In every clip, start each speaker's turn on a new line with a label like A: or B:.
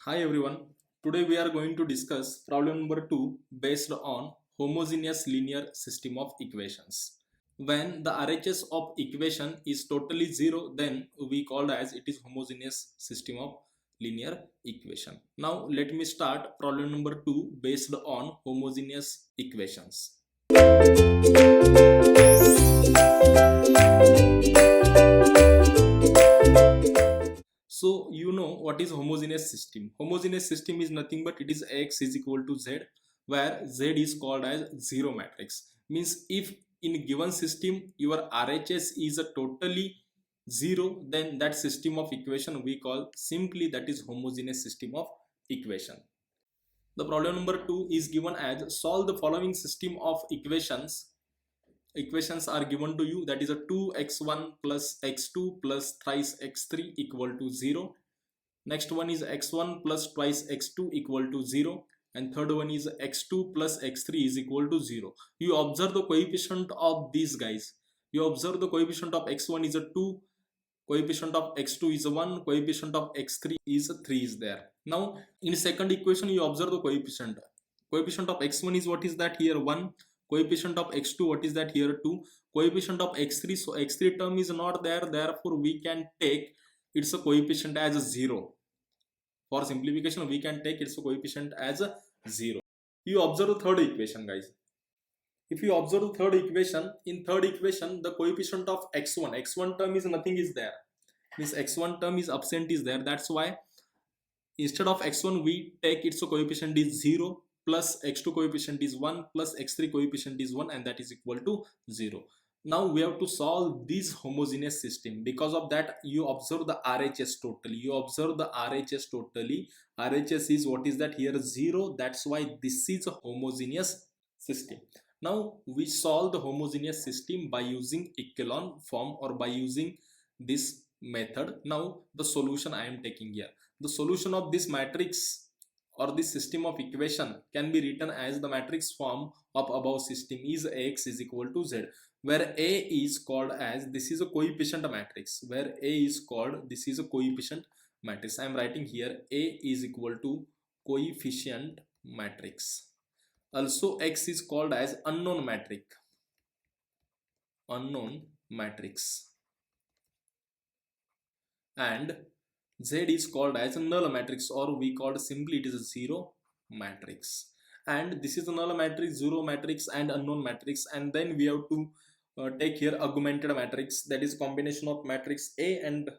A: Hi everyone. Today we are going to discuss problem number 2 based on homogeneous linear system of equations. When the RHS of equation is totally zero, then we call as it is homogeneous system of linear equation. Now let me start problem number 2 based on homogeneous equations. So you know what is homogeneous system. Homogeneous system is nothing but it is X is equal to Z, where Z is called as zero matrix. Means if in given system your RHS is a totally zero, then that system of equation we call simply that is homogeneous system of equation. The problem number 2 is given as solve the following system of equations are given to you, that is a 2x1 plus x2 plus thrice x3 equal to 0. Next one is x1 plus twice x2 equal to 0, and third one is x2 plus x3 is equal to 0. You observe the coefficient of these guys. You observe the coefficient of x1 is a 2, coefficient of x2 is a 1, coefficient of x3 is a 3 is there. Now in second equation you observe the coefficient. Coefficient of x1 is what is that here 1, coefficient of x2 what is that here 2, coefficient of x3, so x3 term is not there, therefore we can take its a coefficient as a 0. For simplification we can take its coefficient as a 0. You observe the third equation guys. If you observe the third equation, in third equation the coefficient of x1 term is nothing is there, this x1 term is absent is there, that's why instead of x1 we take its coefficient is 0 plus x2 coefficient is 1 plus x3 coefficient is 1, and that is equal to 0. Now we have to solve this homogeneous system. Because of that you observe the RHS totally, RHS is what is that here 0, that's why this is a homogeneous system. Now we solve the homogeneous system by using echelon form or by using this method. Now the solution I am taking here, the solution of this matrix or this system of equation can be written as the matrix form of above system is Ax is equal to Z, where A is called as this is a coefficient matrix, where A is called this is a coefficient matrix. I am writing here A is equal to coefficient matrix. Also X is called as unknown matrix, and Z is called as a null matrix, or we called simply it is a zero matrix. And this is a null matrix, zero matrix and unknown matrix, and then we have to take here augmented matrix, that is combination of matrix A and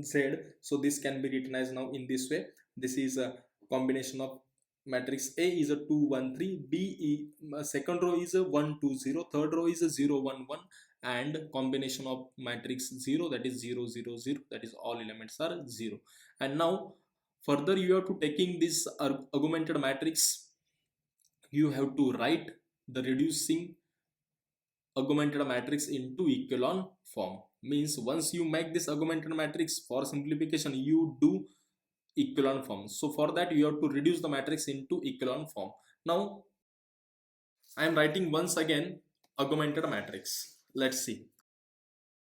A: Z. So this can be written as now in this way. This is a combination of matrix A is a 2 1 3, B second row is a 1 2 0, third row is a 0 1 1, and combination of matrix 0, that is 0 0 0, that is all elements are 0. And now further you have to taking this augmented matrix, you have to write the reducing augmented matrix into echelon form. Means once you make this augmented matrix, for simplification you do echelon form. So for that you have to reduce the matrix into echelon form. Now I am writing once again augmented matrix. Let's see.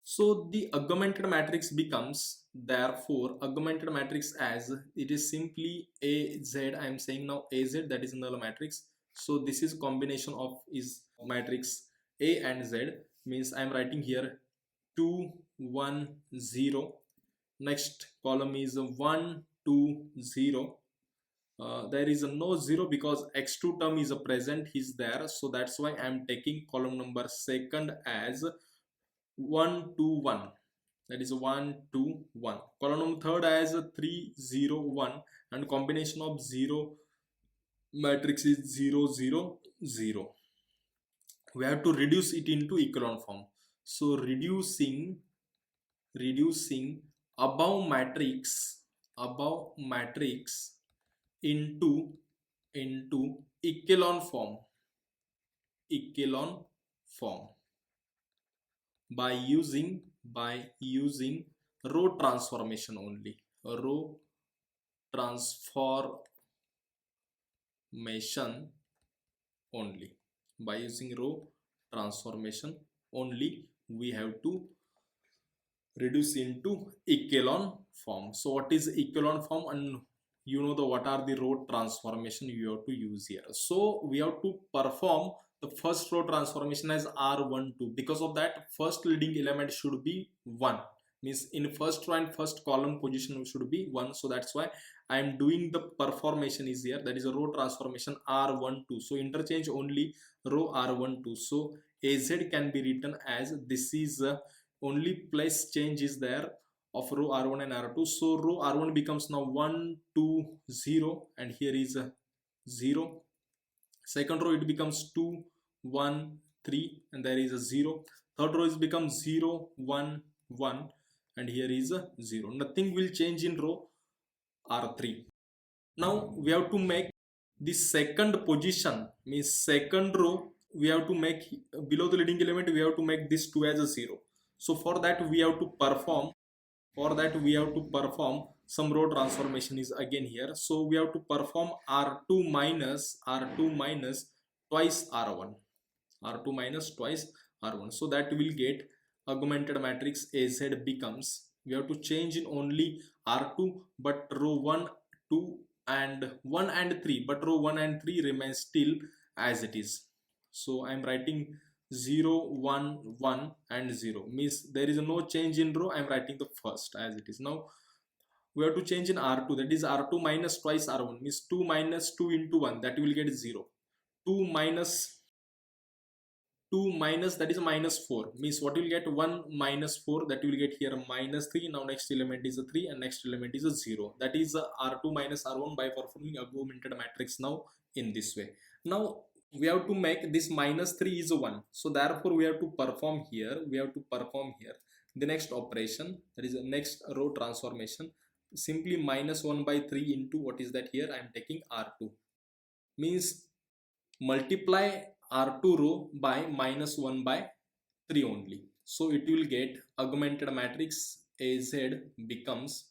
A: So the augmented matrix becomes, therefore augmented matrix as it is simply AZ. I am saying now AZ, that is null matrix. So this is combination of is matrix A and Z. Means I am writing here 2 1 0. Next column is 1 2 0. There is no 0 because x2 term is a present is there, so that's why I am taking column number second as 1 2 1, that is 1 2 1. Column number third as 3 0 1, and combination of 0 matrix is 0 0 0. We have to reduce it into echelon form. So reducing above matrix into echelon form by using row transformation only, by using row transformation only we have to reduce into echelon form. So what is echelon form? And you know the what are the row transformation you have to use here. So we have to perform the first row transformation as R12. Because of that, first leading element should be 1, means in first row and first column position should be 1. So that's why I am doing the performation is here, that is a row transformation R12. So interchange only row R12. So AZ can be written as this is only place change is there of row R1 and R2. So row R1 becomes now 1 2 0, and here is 0. Second row it becomes 2 1 3, and there is a 0. Third row is becomes 0 1 1, and here is a 0. Nothing will change in row R3. Now we have to make the second position, means second row we have to make below the leading element, we have to make this 2 as a 0. So for that we have to perform, some row transformation is again here. So we have to perform R2 minus twice R1, R2 minus twice R1. So that will get augmented matrix AZ becomes, we have to change in only R2, but row 1 2 and 1 and 3, but row 1 and 3 remains still as it is. So I am writing 0 1 1 and 0, means there is no change in row. I am writing the first as it is. Now we have to change in R2, that is R2 minus twice R1, means 2 minus 2 into 1, that will get 0. 2 minus 2 minus, that is minus 4, means what will get 1 minus 4, that will get here minus 3. Now next element is a 3 and next element is a 0, that is R2 minus R1 by performing augmented matrix now in this way. Now we have to make this minus 3 is a 1, so therefore we have to perform here, the next operation, that is the next row transformation. Simply minus 1 by 3 into what is that here, I am taking R2, means multiply R2 row by minus 1 by 3 only. So it will get augmented matrix AZ becomes,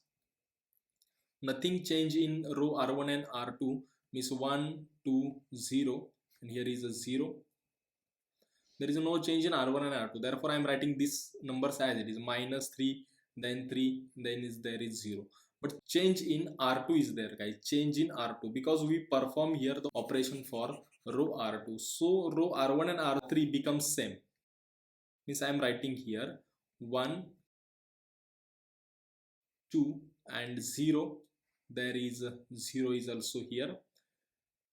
A: nothing change in row R1 and R2, means 1 2 0, and here is a 0. There is no change in R1 and R2, therefore I am writing this numbers as it is, minus 3 then 3, then there is 0. But change in R2 is there, guys, change in R2, because we perform here the operation for row R2. So row R1 and R3 becomes same, means I am writing here 1 2 and 0, there is 0 is also here.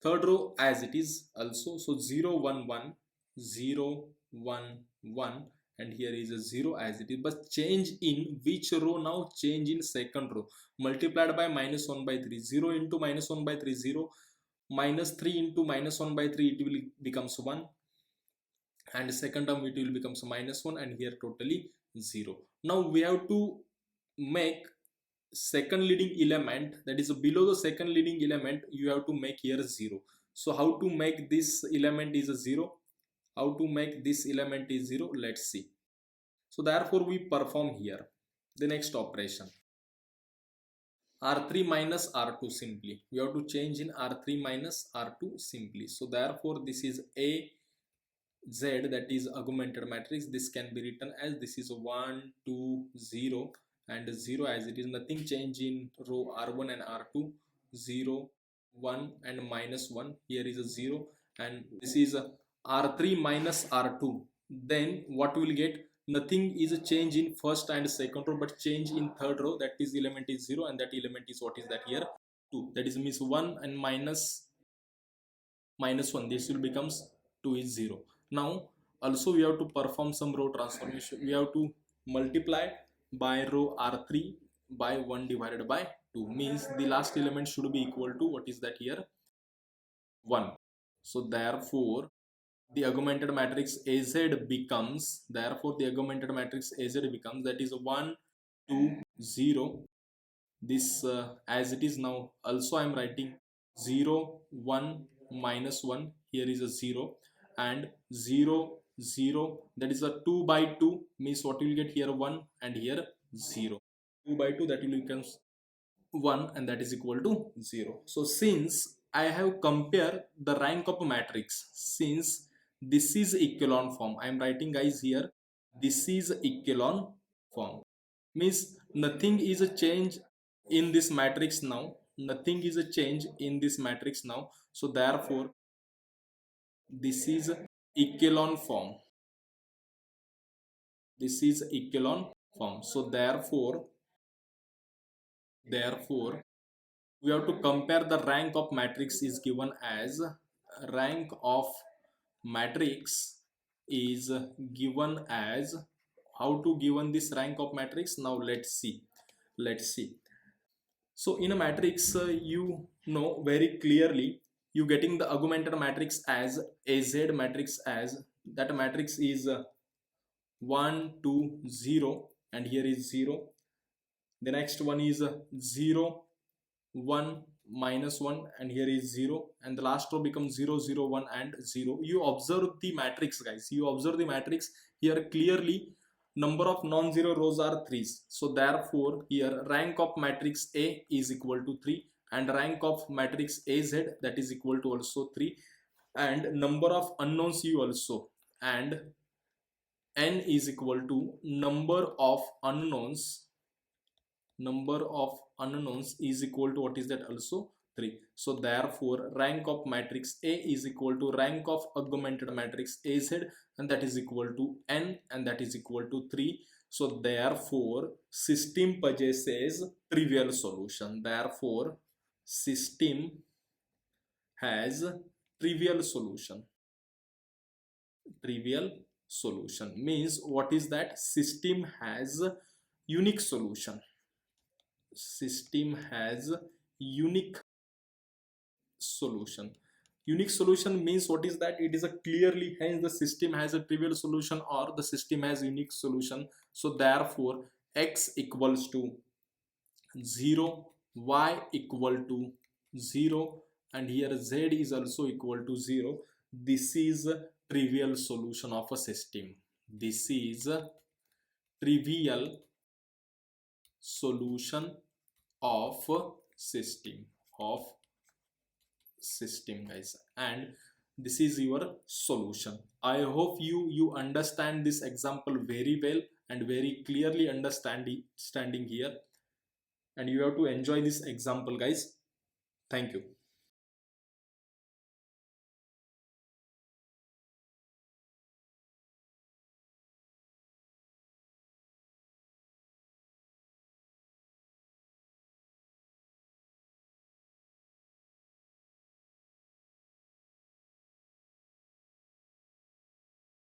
A: Third row as it is also, so 0 1 1 0 1 1, and here is a 0 as it is, but change in which row? Now change in second row, multiplied by minus 1 by 3, 0 into minus 1 by 3 0, minus 3 into minus 1 by 3 it will becomes 1, and second term it will becomes minus 1, and here totally 0. Now we have to make second leading element, that is below the second leading element you have to make here 0. So how to make this element is a 0? How to make this element is 0? Let's see. So therefore we perform here the next operation, R3 minus R2 simply. We have to change in R3 minus R2 simply. So therefore this is A Z, that is augmented matrix. This can be written as this is 1 2 0 and 0 as it is, nothing change in row R1 and R2, 0 1 and minus 1, here is a 0, and this is a R3 minus R2. Then what will get? Nothing is a change in first and second row, but change in third row, that is element is 0, and that element is what is that here 2, that is means 1 and minus 1, this will becomes 2 is 0. Now also we have to perform some row transformation, we have to multiply by row R3 by 1 divided by 2, means the last element should be equal to what is that here 1. So therefore the augmented matrix AZ becomes, that is 1 2 0, this as it is. Now also I am writing 0 1 minus 1, here is a 0, and 0 0, that is a 2 by 2, means what you will get here 1 and here 0, 2 by 2, that will becomes 1, and that is equal to 0. So since I have compared the rank of a matrix, since this is echelon form, I am writing guys here this is echelon form, means nothing is a change in this matrix now, nothing is a change in this matrix now. So therefore this is echelon form. This is echelon form. So therefore we have to compare the rank of matrix is given as rank of matrix is given as, how to given this rank of matrix now, let's see. So in a matrix, you know very clearly, you getting the augmented matrix as az matrix, as that matrix is 1 2 0 and here is 0. The next one is 0 1 minus 1 and here is 0, and the last row becomes 0 0 1 and 0. You observe the matrix, guys, you observe the matrix here clearly. Number of non-zero rows are 3s, so therefore here rank of matrix A is equal to 3 and rank of matrix AZ, that is equal to also 3, and number of unknowns you also, and n is equal to number of unknowns is equal to what is that, also 3. So therefore rank of matrix A is equal to rank of augmented matrix AZ, and that is equal to n, and that is equal to 3. So therefore system possesses trivial solution. Therefore system has trivial solution. Trivial solution means what is that? System has unique solution. System has unique solution. Unique solution means what is that? It is a clearly, hence the system has a trivial solution or the system has unique solution. So therefore x equals to 0, y equal to 0, and here z is also equal to 0. This is a trivial solution of a system. This is a trivial solution of system guys, and this is your solution. I hope you understand this example very well and very clearly understanding here, and you have to enjoy this example, guys. Thank you.